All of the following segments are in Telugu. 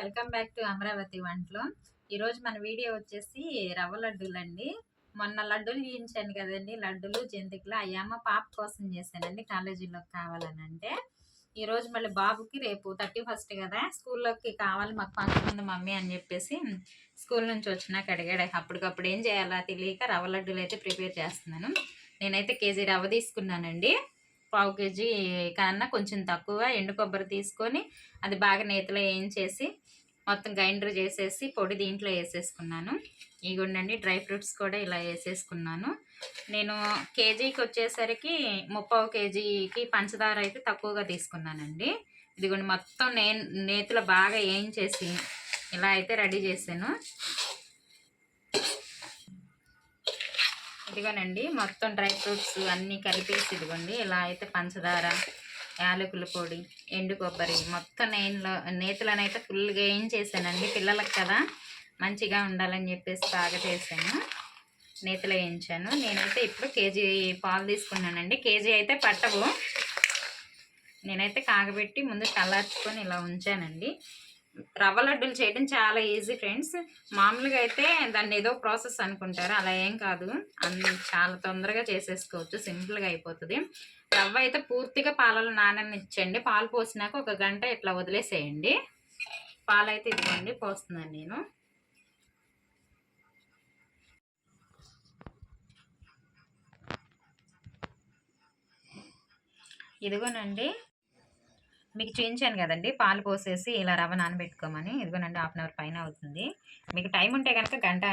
వెల్కమ్ బ్యాక్ టు అమరావతి వంటలు. ఈరోజు మన వీడియో వచ్చేసి రవ్వ లడ్డూలండి. మొన్న లడ్డూలు చేయించాను కదండి, లడ్డూలు జంతికలు అయ్యమ్మ పాప కోసం చేశానండి, కాలేజీలోకి కావాలని. అంటే ఈరోజు మళ్ళీ బాబుకి రేపు 31st కదా, స్కూల్లోకి కావాలి, మాకు ఫంక్షన్ ఉంది మమ్మీ అని చెప్పేసి స్కూల్ నుంచి వచ్చినాక అడిగాడు. అప్పటికప్పుడు ఏం చేయాలా తెలియక రవ్వ లడ్డూలు అయితే ప్రిపేర్ చేస్తున్నాను. నేనైతే కేజీ రవ్వ తీసుకున్నానండి. పావు కేజీ కన్నా కొంచెం తక్కువ ఎండు కొబ్బరి తీసుకొని అది బాగా నేతిలో వేయించేసి మొత్తం గ్రైండర్ చేసేసి పొడి దీంట్లో వేసేసుకున్నాను. ఇగోండి డ్రై ఫ్రూట్స్ కూడా ఇలా వేసేసుకున్నాను. నేను కేజీకి వచ్చేసరికి 30 కేజీకి పంచదార అయితే తక్కువగా తీసుకున్నానండి. ఇదిగోండి మొత్తం నేతిలో బాగా వేయించేసి ఇలా అయితే రెడీ చేశాను. ఇదిగోనండి మొత్తం డ్రై ఫ్రూట్స్ అన్నీ కలిపేసి ఇదిగోండి ఇలా అయితే పంచదార, యాలకుల పొడి, ఎండు కొబ్బరి మొత్తం నేతిలోనైతే ఫుల్గా ఏం చేశానండి. పిల్లలకు కదా మంచిగా ఉండాలని చెప్పేసి బాగా చేశాను, నేతిలో వేయించాను. నేనైతే ఇప్పుడు కేజీ పాలు తీసుకున్నానండి. కేజీ అయితే పట్టవు, నేనైతే కాగబెట్టి ముందు చల్లార్చుకొని ఇలా ఉంచానండి. రవ్వ లడ్డూలు చేయడం చాలా ఈజీ ఫ్రెండ్స్. మామూలుగా అయితే దాన్ని ఏదో ప్రాసెస్ అనుకుంటారు, అలా ఏం కాదు, చాలా తొందరగా చేసేసుకోవచ్చు, సింపుల్గా అయిపోతుంది. రవ్వ అయితే పూర్తిగా పాలలో నాననిచ్చండి. పాలు పోసినాక 1 గంట ఇట్లా వదిలేసేయండి. పాలు అయితే ఇదిగోండి పోస్తున్నాను నేను. ఇదిగోనండి మీకు చూపించాను కదండి, పాలు పోసేసి ఇలా రవ్వ నానబెట్టుకోమని. ఇదిగోనండి 1/2 అవర్ పైన అవుతుంది. మీకు టైం ఉంటే కనుక గంట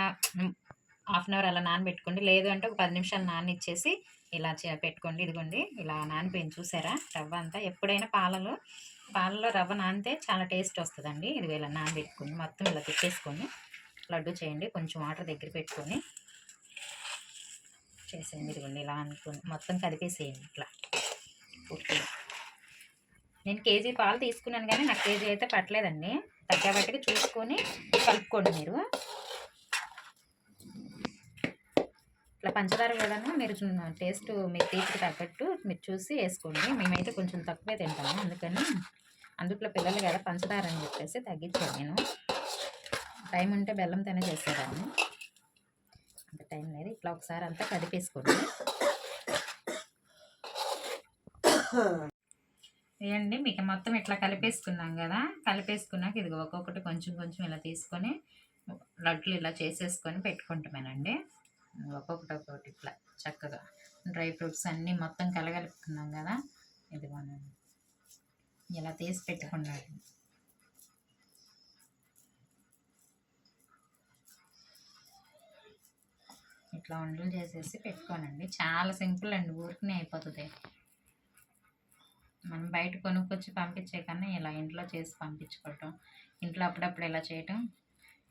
1/2 అవర్ అలా నానబెట్టుకోండి, లేదు అంటే ఒక 10 నిమిషాలు నాననిచ్చేసి ఇలా పెట్టుకోండి. ఇదిగోండి ఇలా నానిపోయింది చూసారా రవ్వ అంతా. ఎప్పుడైనా పాలలో రవ్వ నానితే చాలా టేస్ట్ వస్తుందండి. ఇది ఇలా నానబెట్టుకొని మొత్తం ఇలా తిప్పేసుకొని లడ్డు చేయండి. కొంచెం వాటర్ దగ్గర పెట్టుకొని చేసేయండి. ఇదిగోండి ఇలా అనుకొని మొత్తం కదిపేసేయండి ఇట్లా పూర్తిగా. నేను కేజీ పాలు తీసుకున్నాను కానీ నాకు కేజీ అయితే పట్టలేదండి. తగ్గబట్టిగా చూసుకొని కలుపుకోండి మీరు. ఇట్లా పంచదార కూడా మీరు టేస్ట్ మీ తీపికి తగ్గట్టు మీరు చూసి వేసుకోండి. మేమైతే కొంచెం తక్కువే తింటాము, అందుట్లో పిల్లలు కదా పంచదార అని చెప్పేసి తగ్గించాను నేను. టైం ఉంటే బెల్లంతోనే చేసేదాన్ని, అంత టైం లేదు. ఇట్లా ఒకసారి అంతా కదిపేసుకోండి. ఇదండి మీకు మొత్తం ఇట్లా కలిపేసుకున్నాం కదా. కలిపేసుకున్నాక ఇది ఒక్కొక్కటి కొంచెం కొంచెం ఇలా తీసుకొని లడ్లు ఇలా చేసేసుకొని పెట్టుకుంటామేనండి. ఒక్కొక్కటి ఇట్లా చక్కగా డ్రై ఫ్రూట్స్ అన్నీ మొత్తం కలగలుపుకున్నాం కదా. ఇది మనం ఇలా తీసి పెట్టుకున్నాడు. ఇట్లా వంటలు చేసేసి పెట్టుకోనండి. చాలా సింపుల్ అండి, ఊరికనే అయిపోతుంది. మనం బయట కొనుక్కొచ్చి పంపించే కన్నా ఇలా ఇంట్లో చేసి పంపించుకోవటం, ఇంట్లో అప్పుడప్పుడు ఇలా చేయటం,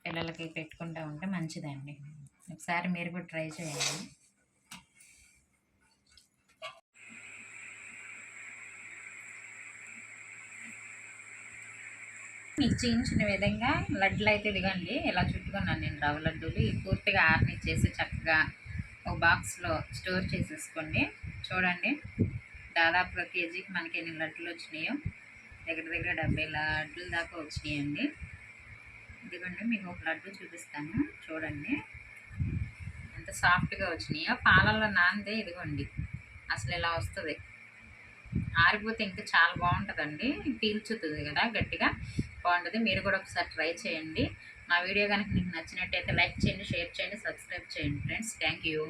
పిల్లలకి పెట్టుకుంటూ ఉంటే మంచిదండి. ఒకసారి మీరు కూడా ట్రై చేయండి. మీకు చూపించిన విధంగా లడ్డులు అయితే ఇదిగోండి ఇలా చుట్టుకున్నాను నేను రవ్వ లడ్డూలు. పూర్తిగా ఆరనిచ్చేసి చక్కగా ఒక బాక్స్లో స్టోర్ చేసేసుకోండి. చూడండి దాదాపుగా కేజీకి మనకి ఎన్ని లడ్డులు వచ్చినాయో, దగ్గర 70 లడ్డుల దాకా వచ్చినాయండి. ఇదిగోండి మీకు ఒక లడ్డు చూపిస్తాను చూడండి ఎంత సాఫ్ట్గా వచ్చినాయో. పాలల్లో నానితే ఇదిగోండి అసలు ఇలా వస్తుంది. ఆరిపోతే ఇంకా చాలా బాగుంటుందండి, పీల్చుతుంది కదా గట్టిగా, బాగుంటుంది. మీరు కూడా ఒకసారి ట్రై చేయండి. మా వీడియో కనుక మీకు నచ్చినట్టయితే లైక్ చేయండి, షేర్ చేయండి, సబ్స్క్రైబ్ చేయండి ఫ్రెండ్స్. Thank you.